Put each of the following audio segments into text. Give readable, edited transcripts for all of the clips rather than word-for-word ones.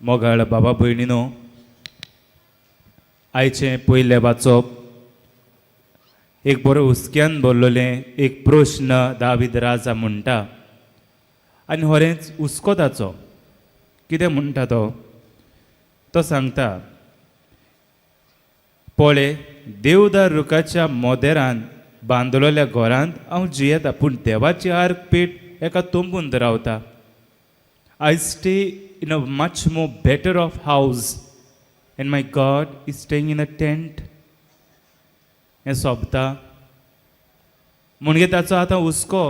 मोगाळ बाबा भयणीनो, आयचे पयले वाचप एक बरो हुस्क्यान बोल्लोले एक प्रश्न दावीद राजा म्हणटा आनी होरेंच हुस्को ताचो कितें म्हणटा तो सांगता, पळय देवदार रुखाच्या मोदेरान बांदलोल्या घरांत हांव जियेता, पूण देवाची आर्क पेट एका तोंबून रावता. I stay in a much more better of house and my God is staying in a tent. हें सोबता म्हणजे ताचो आतां हुस्को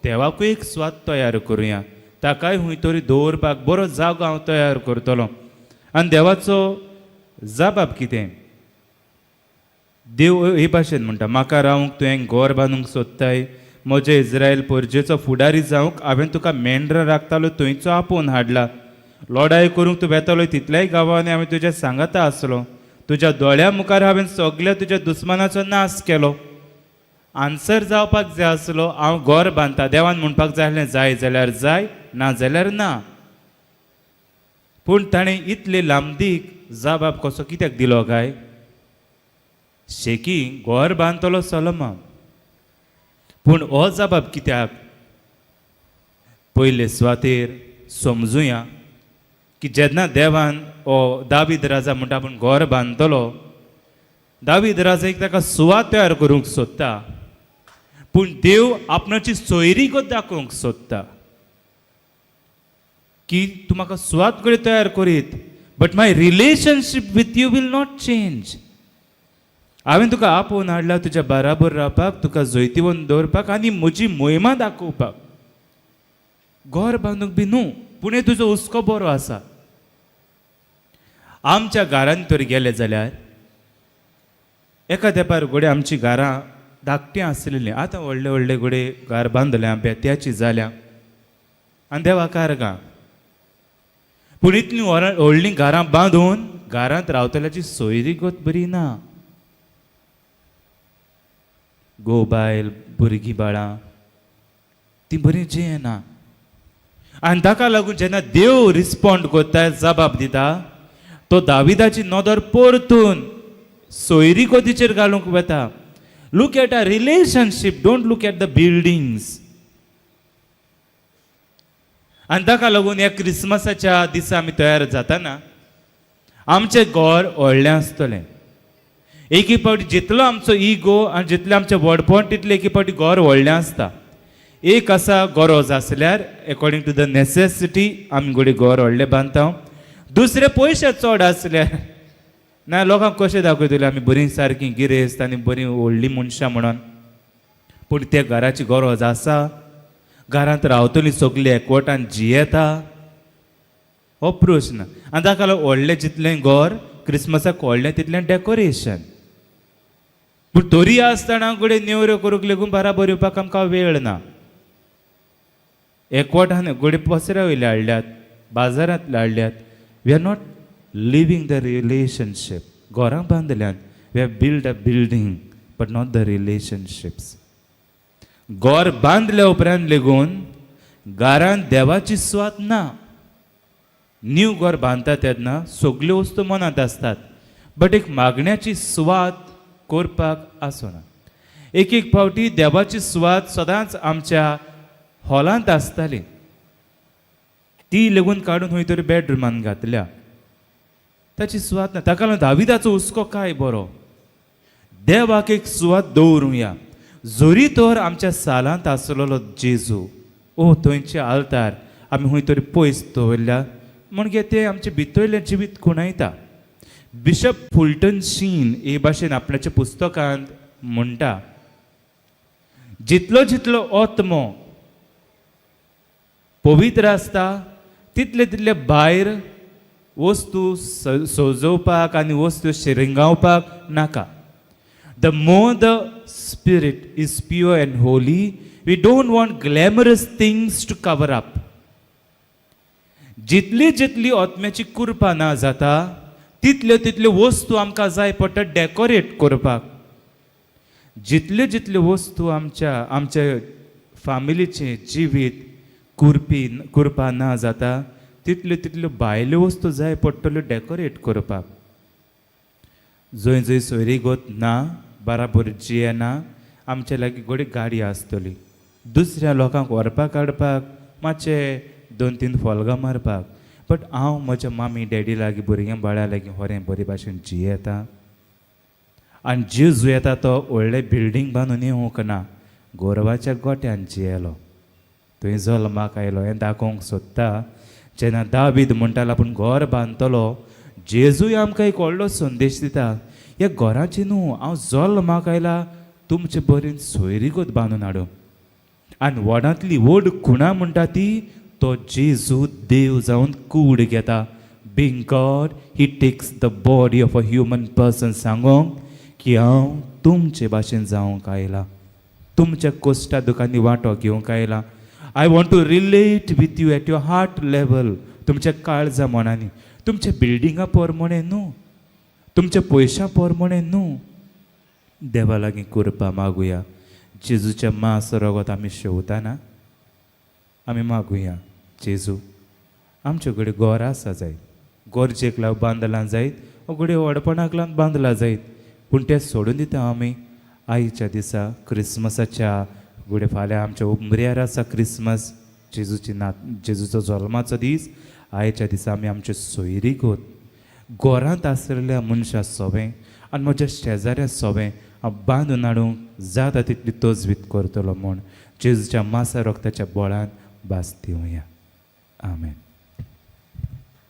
देवाकूय एक स्वाद तयार करुया, ताकाय खंय तरी दवरपाक बरो जागो हांव तयार करतलो. आनी देवाचो जबाब कितें? देव हे भाशेन म्हणटा, म्हाका रावंक तुवें घर बांदूंक सोदताय, म्हजे इज्रायल परजेचो फुडारी जावंक हांवें तुका मेंढरां राखतालो थंयचो आपोवन हाडला. लढाई करूंक तूं वेतालो तितल्याय गांवांनी हांवें तुज्या सांगाता आसलो. तुज्या दोळ्या मुखार हांवें सगळ्या तुज्या दुस्मानाचो नाश केलो. आन्सर जावपाक जाय आसलो, हांव घर बांदता. देवान म्हणपाक जाय आसलें, जाय जाल्यार जाय, ना जाल्यार ना. पूण ताणें इतले लांबदीक जबाब कसो कित्याक दिलो काय? शेकी घर बांदतलो सोलोमन, पूण हो जबाब कित्याक? पयले सुवातेर समजुया की जेन्ना देवान हो दावीद राजा म्हणटा पूण घर बांदतलो, दावीद राजा एक ताका सुवात तयार करूंक सोदता, पूण देव आपणाची सोयरी गत दाखोवंक सोदता की तूं म्हाका सुवात कडेन तयार करीत, but my relationship with you will not change. हांवें तुका आपोवन हाडला तुज्या बराबर रावपाक, तुका जैतिवन दवरपाक आनी म्हजी मोहिमा दाखोवपाक. घर बांदूंक बी न्हू, पूण तुजो हुस्को बरो आसा. आमच्या घरांत तर गेले जाल्यार एका तेंपार घोडे आमची घरां धाकटीं आसलेलीं, आतां व्हडले व्हडले घोडे घर बांदल्या, बेत्याची जाल्या आनी देवा कारगां. पूण इतलीं व्हडलीं घरां बांदून घरांत रावतल्याची सोयरी गत बरी ना. घोव बायल भुरगीं बाळां तीं बरीं जियेना. आनी ताका लागून जेन्ना देव रिस्पॉन्ड करता, जबाब दिता, तो दाविदाची नदर परतून सोयरी कोतीचेर घालूंक वता. Look at a relationship, don't look at the buildings. आनी ताका लागून ह्या क्रिसमसाच्या दिसा आमी तयार जाताना आमचें घर व्हडलें आसतलें. एक एक फावटी जितलो आमचो इगो आनी जितलें आमचें व्हडपण तितलें एक एक फावटी घर व्हडलें आसता. एक आसा गरज आसल्यार अकॉर्डिंग टू द नेसेसिटी आमी घोडी घर व्हडलें बांदता. दुसरे पयशे चड आसल्यार ना लोकांक कशें दाखयतले आमी बरीं सारकीं गिरेस्त आनी बरीं व्हडलीं मनशां म्हणून. पूण त्या घराची गरज आसा, घरांत रावतलीं सगळीं एकवटान जियेता, हो प्रश्न. आनी ताका लागून व्हडलें जितलें घर क्रिसमसाक व्हडलें तितलें डेकोरेशन. पूण तरी आसतना घोडे नेवऱ्यो करूंक लेगून बराबर येवपाक आमकां वेळ ना. एकवटान घोडे पसऱ्या वयले हाडल्यात, बाजारांतले हाडल्यात. We are not living the relationship. घरां बांदल्यात, we have build a building but not the relationships. घर बांदल्या उपरांत लेगून घरांत देवाची स्वाद ना. न्यू घर बांदता तेन्ना सगल्यो वस्तू मनांत आसतात, बट एक मागण्याची स्वाद करपाक आसना. एक एक फावटी देवाची स्वाद सदांच आमच्या हॉलांत आसताली, ती लेगून काडून खंय तरी बेडरुमान घातल्या, ताची स्वाद ना. ताका लागून दाविदाचो हुस्को काय बरो, देवाक एक स्वाद दवरुया. जोरी तर आमच्या सालांत आसलेलो जेजू, थंयचे आल्तार आमी खंय तरी पयस दवरल्या, म्हणजे ते आमचे भितरलें जिवीत खुणायता. बिशप फुलटन शीन हे भाशेन आपणाच्या पुस्तकांत म्हणटा, जितलो जितलो आत्मो पवित्र आसता तितले तितले भायर वस्तू सजोवपाक आनी वस्तू शिरंगावपाक नाका. The more the spirit is pure and holy, we don't want glamorous things to cover up. जितली जितली आत्म्याची कृपा ना जाता तितल्यो तितल्यो वस्तू आमकां जाय पडटा डेकोरेट करपाक. जितल्यो जितल्यो वस्तू आमच्या फॅमिलीचें जिवीत कृपा ना जाता तितल्यो भायल्यो वस्तू जाय पडटल्यो डेकोरेट करपाक. जंय जंय सोयरी गोत ना, बराबर जियेना, आमचे लागीं गोडी गाडी आसतली. दुसऱ्या लोकांक व्हरपाक हाडपाक मातशें 2-3 फॉलगां मारपाक. बट हांव म्हज्या मामी डॅडी लागीं भुरग्यां बाळ्या लागीं खरें बरे भाशेन जियेता. आनी जेजू येता तो व्हडले बिल्डींग बांदून येवंक ना, गोरवाच्या गोट्यान जियेलो, थंय जल्माक आयलो हें दाखोवंक सोदता. जेन्ना दावीद म्हणटालो आपूण घर बांदतलो, जेजूय आमकां एक व्हडलो संदेश दिता. ह्या घराची न्हू, हांव जल्माक आयला तुमचे बरें सोयरीगत बांदून हाडूं. आनी व्हडांतली व्हड खुणा म्हणटा ती तो जेजू देव जावन कूड घेता. Being God he takes the body of a human person, सांगोंक की हांव तुमचे भाशेन जावंक आयला, तुमच्या कोश्टा दुखांनी वांटो घेवंक आयला. I want to relate with you at your heart level. तुमच्या काळजा मनांनी, तुमच्या बिल्डिंगा पोरमोणे न्हू, तुमच्या पयशां पोरमोणे न्हू. देवा लागीं करपा मागुया. जेजूच्या मांस रगत आमी शेवताना आमी मागुया, जेजू आमचे कडेन घर आसा जायत, गरजेक लावन बांदलां जायत, घडये व्हडपणाक लावन बांदलां जायत, पूण तें सोडून दिता आमी. आयच्या दिसा क्रिसमसाच्या घडये फाल्यां आमच्या उमऱ्यार आसा क्रिसमस, जेजूचो जल्माचो दीस. आयच्या दिसा आमी आमचे सोयरीक गोत घरांत आसलेल्या मनशां सोबें आनी म्हज्या शेजाऱ्या सोबें हांव बांदून हाडूंक जाता तितली तजवीज करतलो म्हूण जेजूच्या मासा रक्ताच्या बळान भास दिवया. आमेन.